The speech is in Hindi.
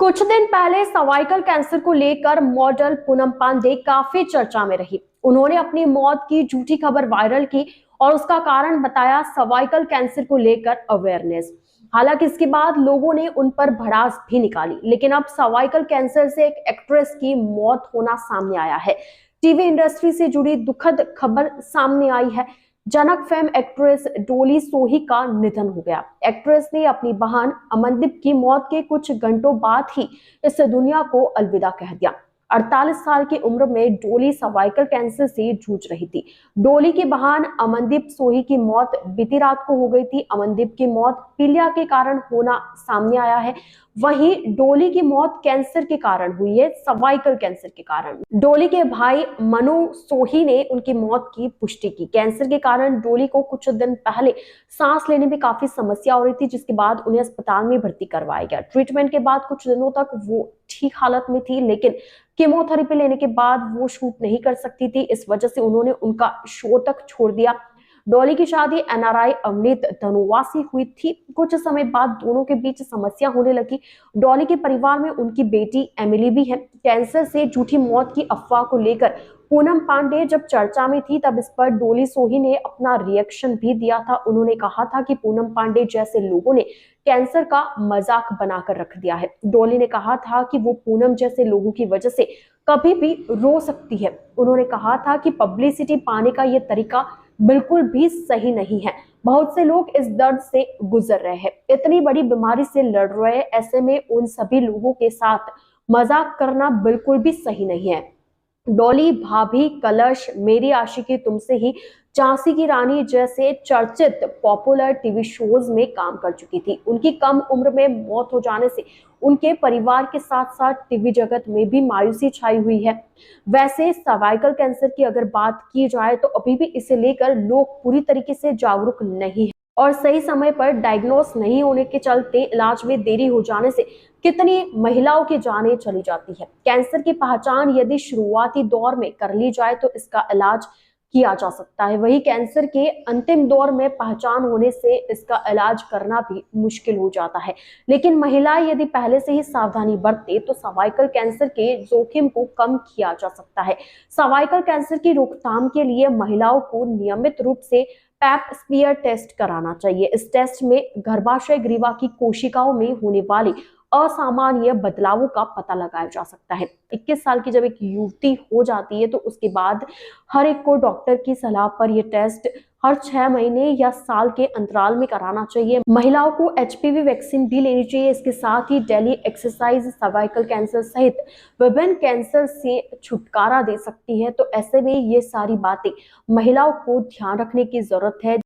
कुछ दिन पहले सर्वाइकल कैंसर को लेकर मॉडल पूनम पांडे काफी चर्चा में रही। उन्होंने अपनी मौत की झूठी खबर वायरल की और उसका कारण बताया सर्वाइकल कैंसर को लेकर अवेयरनेस। हालांकि इसके बाद लोगों ने उन पर भड़ास भी निकाली, लेकिन अब सर्वाइकल कैंसर से एक एक्ट्रेस की मौत होना सामने आया है। टीवी इंडस्ट्री से जुड़ी दुखद खबर सामने आई है। जनक फेम एक्ट्रेस डोली सोही का निधन हो गया। एक्ट्रेस ने अपनी बहन अमनदीप की मौत के कुछ घंटों बाद ही इस दुनिया को अलविदा कह दिया। 48 साल की उम्र में डोली सर्वाइकल कैंसर से जूझ रही थी। डोली की बहन अमनदीप सोही की मौत बीती रात को हो गई थी। अमनदीप की मौत पीलिया के कारण होना सामने आया है। वहीं डोली की मौत कैंसर के कारण हुई है, सर्वाइकल कैंसर के कारण। डोली के भाई मनु सोही ने उनकी मौत की पुष्टि की। कैंसर के कारण डोली को कुछ दिन पहले सांस लेने में काफी समस्या हो रही थी, जिसके बाद उन्हें अस्पताल में भर्ती करवाया गया। ट्रीटमेंट के बाद कुछ दिनों तक वो ठीक हालत में थी, लेकिन कीमोथेरेपी लेने के बाद वो शूट नहीं कर सकती थी। इस वजह से उन्होंने उनका शो तक छोड़ दिया। डॉली की शादी एनआरआई अमृत धनोवा से हुई थी। कुछ समय बाद दोनों के बीच समस्या होने लगी। डॉली के परिवार में उनकी बेटी एमिली भी है। कैंसर से झूठी मौत की अफवाह को लेकर पूनम पांडे जब चर्चा में थी, तब इस पर डोली सोही ने अपना रिएक्शन भी दिया था। उन्होंने कहा था कि पूनम पांडे जैसे लोगों ने कैंसर का मजाक बनाकर रख दिया है। डोली ने कहा था कि वो पूनम जैसे लोगों की वजह से कभी भी रो सकती है। उन्होंने कहा था कि पब्लिसिटी पाने का ये तरीका बिल्कुल भी सही नहीं है। बहुत से लोग इस दर्द से गुजर रहे हैं, इतनी बड़ी बीमारी से लड़ रहे हैं। ऐसे में उन सभी लोगों के साथ मजाक करना बिल्कुल भी सही नहीं है। डॉली, भाभी, कलश, मेरी आशिकी तुमसे ही, झांसी की रानी जैसे चर्चित पॉपुलर टीवी शोज में काम कर चुकी थी। उनकी कम उम्र में मौत हो जाने से उनके परिवार के साथ साथ टीवी जगत में भी मायूसी छाई हुई है। वैसे सर्वाइकल कैंसर की अगर बात की जाए तो अभी भी इसे लेकर लोग पूरी तरीके से जागरूक नहीं है और सही समय पर डायग्नोस नहीं होने के चलते इलाज में देरी हो जाने से कितनी महिलाओं की जानें चली जाती है। कैंसर की पहचान यदि शुरुआती दौर में कर ली जाए तो इसका इलाज किया जा सकता है। वही कैंसर के अंतिम दौर में पहचान होने से इसका इलाज करना भी मुश्किल हो जाता है। लेकिन महिलाएं यदि पहले से ही सावधानी बरते तो सर्वाइकल कैंसर के जोखिम को कम किया जा सकता है। सर्वाइकल कैंसर की रोकथाम के लिए महिलाओं को नियमित रूप से पैप स्मीयर टेस्ट कराना चाहिए। इस टेस्ट में गर्भाशय ग्रीवा की कोशिकाओं में होने वाली असामान्य बदलावों का पता लगाया जा सकता है। 21 साल की जब एक युवती हो जाती है तो उसके बाद हर एक को डॉक्टर की सलाह पर यह टेस्ट हर 6 महीने या साल के अंतराल में कराना चाहिए। महिलाओं को एचपीवी वैक्सीन भी लेनी चाहिए। इसके साथ ही डेली एक्सरसाइज सर्वाइकल कैंसर सहित विभिन्न कैंसर से छुटकारा दे सकती है। तो ऐसे में ये सारी बातें महिलाओं को ध्यान रखने की जरूरत है।